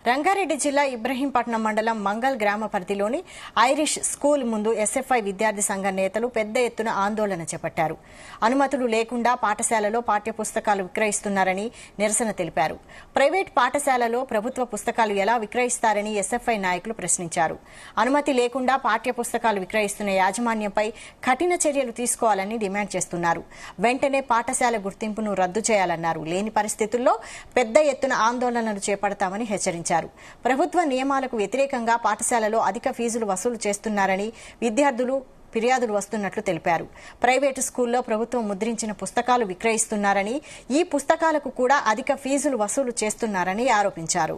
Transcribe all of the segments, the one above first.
రంగారెడ్డి జిల్లా ఇబ్రహీంపట్నం మండలం మంగల్ గ్రామ పరిధిలోని ఐరిష్ స్కూల్ ముందు ఎస్ఎఫ్ఐ విద్యార్థి సంఘ నేతలు పెద్ద ఎత్తున ఆందోళన చేపట్టారు. అనుమతులు లేకుండా పాఠశాలలో పాఠ్యపుస్తకాలు విక్రయిస్తున్నారని నిరసన తెలిపారు. ప్రైవేట్ పాఠశాలలో ప్రభుత్వ పుస్తకాలు ఎలా విక్రయిస్తారని ఎస్ఎఫ్ఐ నాయకులు ప్రశ్నించారు. అనుమతి లేకుండా పాఠ్యపుస్తకాలు విక్రయిస్తున్న యాజమాన్యంపై కఠిన చర్యలు తీసుకోవాలని డిమాండ్ చేస్తున్నారు. వెంటనే పాఠశాల గుర్తింపును రద్దు చేయాలన్నారు. లేని పరిస్థితుల్లో పెద్ద ఎత్తున ఆందోళనలు చేపడతామని హెచ్చరించారు. ప్రభుత్వ నియమాలకు వ్యతిరేకంగా పాఠశాలలో అధిక ఫీజులు వసూలు చేస్తున్నారని విద్యార్థులు ఫిర్యాదులు వస్తున్నట్లు తెలిపారు. ప్రైవేటు స్కూల్లో ప్రభుత్వం ముద్రించిన పుస్తకాలు విక్రయిస్తున్నారని, ఈ పుస్తకాలకు కూడా అధిక ఫీజులు వసూలు చేస్తున్నారని ఆరోపించారు.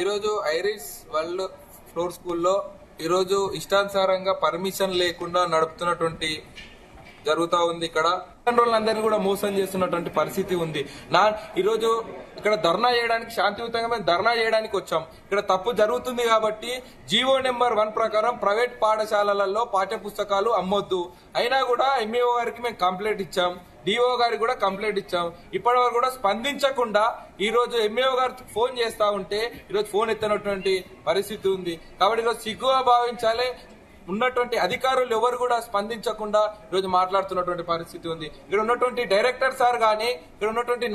ఈరోజు ఐరిష్ వరల్డ్ ఫ్లోర్ స్కూల్లో ఈరోజు ఇష్టానుసారంగా పర్మిషన్ లేకుండా నడుపుతున్నటువంటి జరుగుతా ఉంది. ఇక్కడ రోజులందరినీ కూడా మోసం చేస్తున్నటువంటి పరిస్థితి ఉంది. ఈరోజు ఇక్కడ ధర్నా చేయడానికి, శాంతియుతంగా మేము ధర్నా చేయడానికి వచ్చాం. ఇక్కడ తప్పు జరుగుతుంది కాబట్టి జీవో నెంబర్ 1 ప్రకారం ప్రైవేట్ పాఠశాలలలో పాఠ్య పుస్తకాలు అమ్మొద్దు. అయినా కూడా ఎంఈఓ గారికి మేము కంప్లైంట్ ఇచ్చాం, డిఓ గారికి కూడా కంప్లైంట్ ఇచ్చాం. ఇప్పటి వరకు కూడా స్పందించకుండా ఈ రోజు ఎంఈఓ గారు ఫోన్ చేస్తా ఉంటే ఈరోజు ఫోన్ ఎత్తనటువంటి పరిస్థితి ఉంది. కాబట్టి ఈరోజు సిగ్గుగా భావించాలి. ఉన్నటువంటి అధికారులు ఎవరు కూడా స్పందించకుండా ఈరోజు మాట్లాడుతున్నటువంటి పరిస్థితి ఉంది. ఇక్కడ ఉన్నటువంటి డైరెక్టర్ సార్ గానీ, ఇక్కడ ఉన్నటువంటి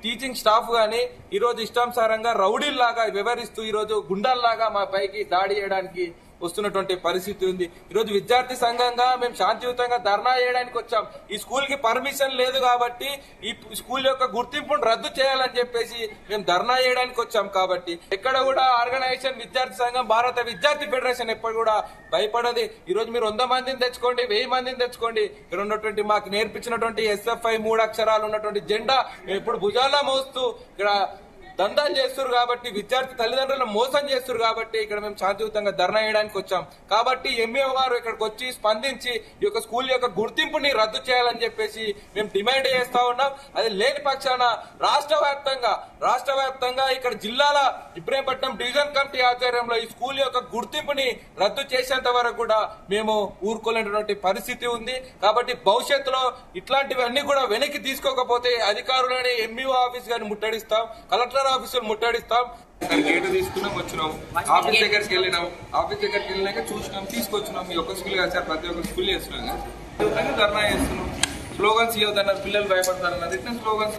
టీచింగ్ స్టాఫ్ గానీ ఈరోజు ఇష్టానుసారంగా రౌడీల్లాగా వ్యవహరిస్తూ ఈరోజు గుండాల్లాగా మా పైకి దాడి చేయడానికి వస్తున్నటువంటి పరిస్థితి ఉంది. ఈరోజు విద్యార్థి సంఘంగా మేము శాంతియుతంగా ధర్నా చేయడానికి వచ్చాం. ఈ స్కూల్ కి పర్మిషన్ లేదు కాబట్టి ఈ స్కూల్ యొక్క గుర్తింపును రద్దు చేయాలని చెప్పేసి మేము ధర్నా చేయడానికి వచ్చాం. కాబట్టి ఎక్కడ కూడా ఆర్గనైజేషన్ విద్యార్థి సంఘం, భారత విద్యార్థి ఫెడరేషన్ ఎప్పుడు కూడా భయపడది. ఈ రోజు మీరు 100 మందిని తెచ్చుకోండి, 1000 మందిని తెచ్చుకోండి, ఇక్కడ ఉన్నటువంటి మాకు నేర్పించినటువంటి ఎస్ఎఫ్ఐ 3 అక్షరాలు ఉన్నటువంటి జెండా ఎప్పుడు భుజాల్లో మోస్తూ ఇక్కడ దందాలు చేస్తున్నారు. కాబట్టి విద్యార్థి తల్లిదండ్రులను మోసం చేస్తున్నారు. కాబట్టి ఇక్కడ మేము శాంతియుతంగా ధర్నా చేయడానికి వచ్చాం. కాబట్టి ఎంఈఓ గారు ఇక్కడికి వచ్చి స్పందించి ఈ యొక్క స్కూల్ యొక్క గుర్తింపుని రద్దు చేయాలని చెప్పేసి మేము డిమాండ్ చేస్తా ఉన్నాం. అది లేని పక్షాన రాష్ట్ర వ్యాప్తంగా ఇక్కడ జిల్లాల ఇబ్రహీంపట్నం డివిజన్ కమిటీ ఆధ్వర్యంలో ఈ స్కూల్ యొక్క గుర్తింపుని రద్దు చేసేంత వరకు కూడా మేము ఊరుకోలేనటువంటి పరిస్థితి ఉంది. కాబట్టి భవిష్యత్తులో ఇట్లాంటివన్నీ కూడా వెనక్కి తీసుకోకపోతే అధికారులని ఎంఈఓ ఆఫీస్ గారిని ముట్టడిస్తాం, కలెక్టర్ ఆఫీసులు ముట్టడిస్తాం. గేటు తీసుకున్నాం, వచ్చినాం, ఆఫీస్ దగ్గరికి వెళ్ళినాక చూసినాం, తీసుకొచ్చినాం. మీ ఒక్క స్కూల్ కాదు సార్, ప్రతి ఒక్క స్కూల్ చేస్తున్నాం కదా, ధర్నా చేస్తున్నాం. స్లోగన్స్ ఇవ్వద్దన్నారు, పిల్లలు భయపడతారన్నారు. ఇట్లా స్లోగన్స్